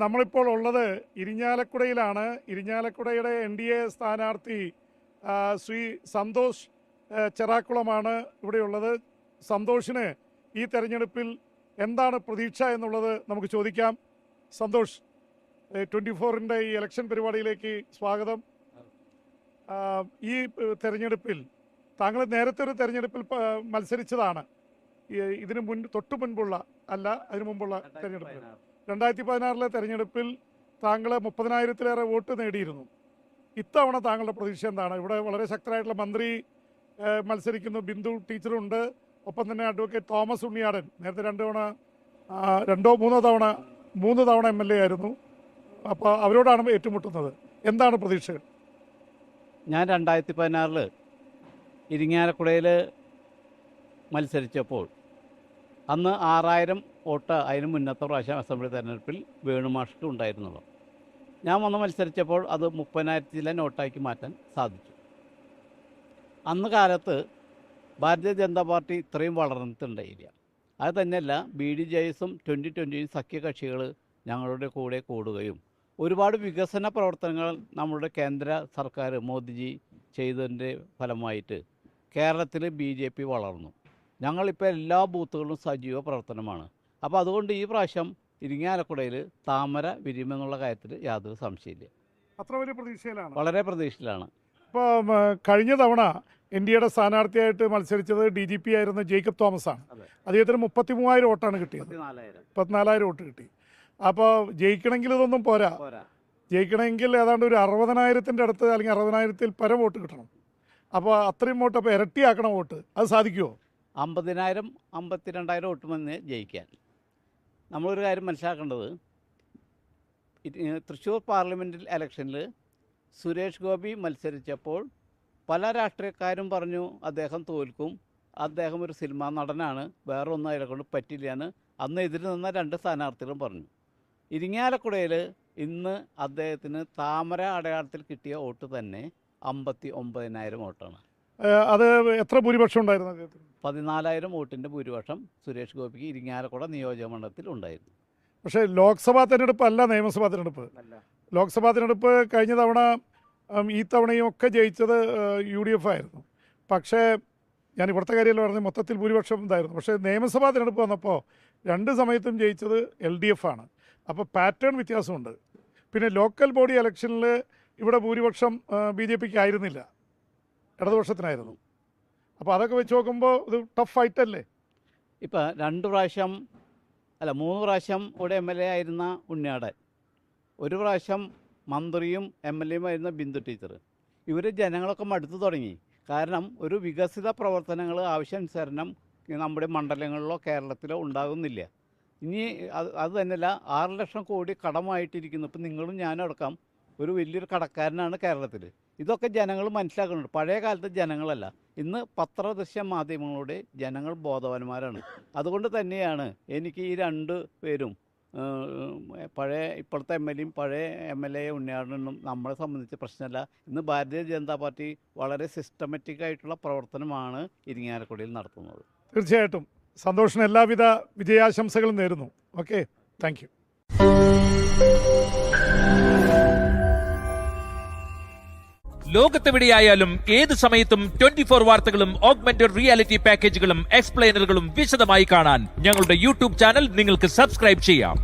നമ്മളിപ്പോൾ ഉള്ളത് ഇരിഞ്ഞാലക്കുടയിലാണ്. ഇരിഞ്ഞാലക്കുടയുടെ NDA സ്ഥാനാർത്ഥി ശ്രീ സന്തോഷ് ചെറാക്കുളമാണ് ഇവിടെയുള്ളത്. സന്തോഷിന് ഈ തെരഞ്ഞെടുപ്പിൽ എന്താണ് പ്രതീക്ഷ എന്നുള്ളത് നമുക്ക് ചോദിക്കാം. സന്തോഷ്, 24-ന്റെ ഈ ഇലക്ഷൻ പരിപാടിയിലേക്ക് സ്വാഗതം. ഈ തെരഞ്ഞെടുപ്പിൽ താങ്കൾ നേരത്തെ ഒരു തെരഞ്ഞെടുപ്പിൽ മത്സരിച്ചതാണ്. തൊട്ടു മുൻപുള്ള അതിനു മുമ്പുള്ള തെരഞ്ഞെടുപ്പിൽ 2016 തെരഞ്ഞെടുപ്പിൽ താങ്കൾ 30,000-ലേറെ വോട്ട് നേടിയിരുന്നു. ഇത്തവണ താങ്കളുടെ പ്രതീക്ഷ എന്താണ്? ഇവിടെ വളരെ ശക്തരായിട്ടുള്ള മന്ത്രി മത്സരിക്കുന്നു, ബിന്ദു ടീച്ചറുണ്ട്, ഒപ്പം തന്നെ അഡ്വക്കേറ്റ് തോമസ് ഉണ്ണിയാടൻ നേരത്തെ 3 തവണ MLA ആയിരുന്നു. അപ്പോൾ അവരോടാണ് ഏറ്റുമുട്ടുന്നത്. എന്താണ് പ്രതീക്ഷകൾ? ഞാൻ 2016 ഇരിങ്ങാലക്കുടയിൽ മത്സരിച്ചപ്പോൾ അന്ന് 6,000 വോട്ട് അതിന് മുന്നത്തെ പ്രാവശ്യം അസംബ്ലി തെരഞ്ഞെടുപ്പിൽ വേണുമാഷ്ക്ക് ഉണ്ടായിരുന്നുള്ളൂ. ഞാൻ വന്ന് മത്സരിച്ചപ്പോൾ അത് 30,000 നോട്ടാക്കി മാറ്റാൻ സാധിച്ചു. അന്ന് കാലത്ത് ഭാരതീയ ജനതാ പാർട്ടി ഇത്രയും വളർന്നിട്ടുണ്ടായില്ല. അത് തന്നെയല്ല, BDJS-ഉം 2020 സഖ്യകക്ഷികൾ ഞങ്ങളുടെ കൂടെ കൂടുകയും ഒരുപാട് വികസന പ്രവർത്തനങ്ങൾ നമ്മുടെ കേന്ദ്ര സർക്കാർ മോദിജി ചെയ്തതിൻ്റെ ഫലമായിട്ട് കേരളത്തിൽ BJP വളർന്നു. ഞങ്ങളിപ്പോൾ എല്ലാ ബൂത്തുകളിലും സജീവ പ്രവർത്തനമാണ്. അപ്പോൾ അതുകൊണ്ട് ഈ പ്രാവശ്യം ഇരിങ്ങാലക്കുടയിൽ താമര വിരിയുമെന്നുള്ള കാര്യത്തിൽ യാതൊരു സംശയമില്ല. അത്ര വലിയ പ്രതീക്ഷയിലാണ്? വളരെ പ്രതീക്ഷയിലാണ്. ഇപ്പോൾ കഴിഞ്ഞ തവണ NDAയുടെ സ്ഥാനാർത്ഥിയായിട്ട് മത്സരിച്ചത് DGP ആയിരുന്ന ജേക്കബ് തോമസ് ആണ്. അദ്ദേഹത്തിന് 33,000 വോട്ടാണ് കിട്ടിയത്. 34,000 വോട്ട് കിട്ടി. അപ്പോൾ ജയിക്കണമെങ്കിൽ ഇതൊന്നും പോരാ. ജയിക്കണമെങ്കിൽ ഏതാണ്ട് ഒരു 60,000-ൻ്റെ അടുത്ത് അല്ലെങ്കിൽ 60,000-ൽ പരം വോട്ട് കിട്ടണം. അപ്പോൾ അത്രയും വോട്ട് അപ്പോൾ ഇരട്ടിയാക്കണം വോട്ട്. അത് സാധിക്കുമോ? 50,000 52,000 വോട്ട് വന്ന് ജയിക്കാൻ നമ്മളൊരു കാര്യം മനസ്സിലാക്കേണ്ടത്, തൃശ്ശൂർ പാർലമെൻറ്റ് ഇലക്ഷനിൽ സുരേഷ് ഗോപി മത്സരിച്ചപ്പോൾ പല രാഷ്ട്രീയക്കാരും പറഞ്ഞു അദ്ദേഹം തോൽക്കും, അദ്ദേഹം ഒരു സിനിമാ നടനാണ്, വേറെ ഒന്നും അതിനെ കൊണ്ട് പറ്റില്ലാന്ന് അന്ന് എതിര് നിന്ന 2 സ്ഥാനാർത്ഥികളും പറഞ്ഞു. ഇരിങ്ങാലക്കുടയിൽ ഇന്ന് അദ്ദേഹത്തിന് താമര അടയാളത്തിൽ കിട്ടിയ വോട്ട് തന്നെ 59,000 വോട്ടാണ്. അത് എത്ര ഭൂരിപക്ഷം ഉണ്ടായിരുന്നു അദ്ദേഹത്തിന്? 14,000 വോട്ടിൻ്റെ ഭൂരിപക്ഷം സുരേഷ് ഗോപിക്ക് ഇരിങ്ങാലക്കുട നിയോജകമണ്ഡലത്തിൽ ഉണ്ടായിരുന്നു. പക്ഷേ ലോക്സഭാ തെരഞ്ഞെടുപ്പ് അല്ല, നിയമസഭാ തെരഞ്ഞെടുപ്പ്. ലോക്സഭാ തെരഞ്ഞെടുപ്പ് കഴിഞ്ഞ തവണ ഈ തവണയും ഒക്കെ ജയിച്ചത് UDF ആയിരുന്നു. പക്ഷേ ഞാൻ ഇവിടുത്തെ കാര്യമല്ല പറഞ്ഞത്, മൊത്തത്തിൽ ഭൂരിപക്ഷം ഇതായിരുന്നു. പക്ഷേ നിയമസഭാ തെരഞ്ഞെടുപ്പ് വന്നപ്പോൾ 2 സമയത്തും ജയിച്ചത് LDF ആണ്. അപ്പോൾ പാറ്റേൺ വ്യത്യാസമുണ്ട്. പിന്നെ ലോക്കൽ ബോഡി ഇലക്ഷനിൽ ഇവിടെ ഭൂരിപക്ഷം BJPക്ക് ആയിരുന്നില്ല, ഇടതുപക്ഷത്തിനായിരുന്നു. അപ്പോൾ അതൊക്കെ വെച്ച് നോക്കുമ്പോൾ ഇത് ടഫ് ഫൈറ്റ് അല്ലേ? ഇപ്പം 3 പ്രാവശ്യം ഇവിടെ MLA ആയിരുന്ന ഉണ്ണിയാടൻ, 1 പ്രാവശ്യം മന്ത്രിയും MLA-യും ആയിരുന്ന ബിന്ദു ടീച്ചർ, ഇവർ ജനങ്ങളൊക്കെ മടുത്തു തുടങ്ങി. കാരണം ഒരു വികസിത പ്രവർത്തനങ്ങൾ ആവശ്യാനുസരണം നമ്മുടെ മണ്ഡലങ്ങളിലോ കേരളത്തിലോ ഉണ്ടാകുന്നില്ല. ഇനി അത് തന്നെയല്ല, 6 ലക്ഷം കോടി കടമായിട്ടിരിക്കുന്നു. ഇപ്പം നിങ്ങളും ഞാനും അടക്കം ഒരു വലിയൊരു കടക്കാരനാണ് കേരളത്തിൽ. ഇതൊക്കെ ജനങ്ങൾ മനസ്സിലാക്കുന്നുണ്ട്. പഴയ കാലത്ത് ജനങ്ങളല്ല, ഇന്ന് പത്രദൃശ്യ മാധ്യമങ്ങളുടെ ജനങ്ങൾ ബോധവാന്മാരാണ്. അതുകൊണ്ട് തന്നെയാണ് എനിക്ക് ഈ 2 പേരും, ഇപ്പോഴത്തെ MLA-യും പഴയ MLA ഉണ്ണിയാടനും നമ്മളെ സംബന്ധിച്ച് പ്രശ്നമല്ല. ഇന്ന് ഭാരതീയ ജനതാ പാർട്ടി വളരെ സിസ്റ്റമാറ്റിക് ആയിട്ടുള്ള പ്രവർത്തനമാണ് ഇരിങ്ങാലക്കുടയിൽ നടത്തുന്നത്. തീർച്ചയായിട്ടും സന്തോഷിന് എല്ലാവിധ വിജയാശംസകളും നേരുന്നു. Okay, thank you. ലോകത്തെവിടെയായാലും ഏത് സമയത്തും 24 വാർത്തകളും ഓഗ്മെന്റഡ് റിയാലിറ്റി പാക്കേജുകളും എക്സ്പ്ലെയിനറുകളും വിശദമായി കാണാൻ ഞങ്ങളുടെ YouTube ചാനൽ നിങ്ങൾക്ക് സബ്സ്ക്രൈബ് ചെയ്യാം.